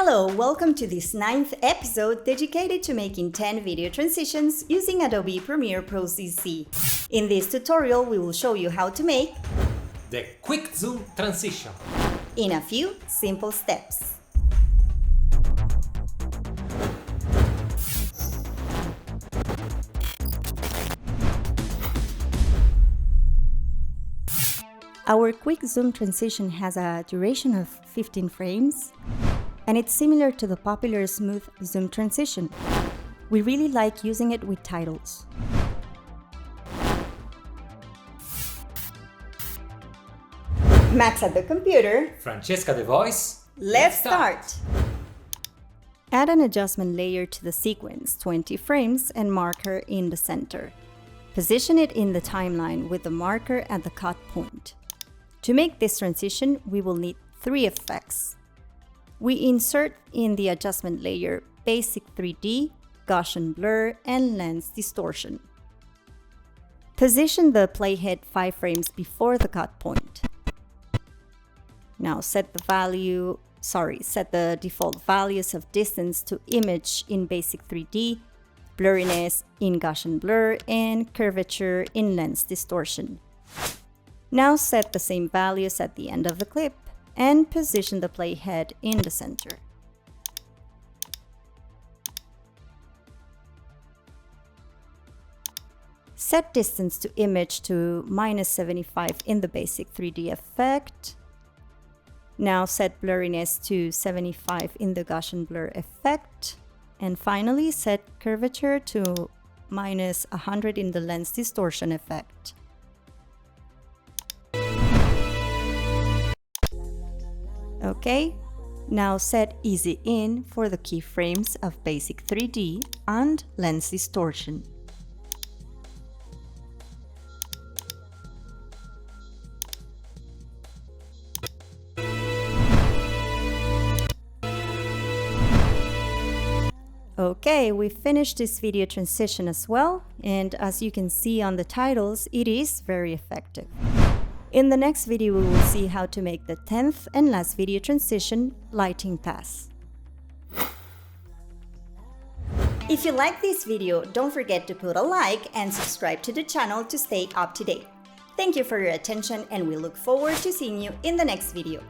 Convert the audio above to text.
Hello, welcome to this 9th episode dedicated to making 10 video transitions using Adobe Premiere Pro CC. In this tutorial, we will show you how to make the quick zoom transition in a few simple steps. Our quick zoom transition has a duration of 15 frames, and it's similar to the popular smooth zoom transition. We really like using it with titles. Max at the computer. Francesca the voice. Let's start! Add an adjustment layer to the sequence, 20 frames, and marker in the center. Position it in the timeline with the marker at the cut point. To make this transition, we will need 3 effects. We insert in the adjustment layer Basic 3D, Gaussian Blur, and Lens Distortion. Position the playhead 5 frames before the cut point. Now set the default values of distance to image in Basic 3D, blurriness in Gaussian Blur, and curvature in Lens Distortion. Now set the same values at the end of the clip and position the playhead in the center. Set distance to image to -75 in the Basic 3D effect. Now set blurriness to 75 in the Gaussian Blur effect. And finally set curvature to -100 in the Lens Distortion effect. Okay, now set Easy In for the keyframes of Basic 3D and Lens Distortion. Okay, we finished this video transition as well, and as you can see on the titles, it is very effective. In the next video, we will see how to make the 10th and last video transition, Lighting Pass. If you like this video, don't forget to put a like and subscribe to the channel to stay up to date. Thank you for your attention, and we look forward to seeing you in the next video.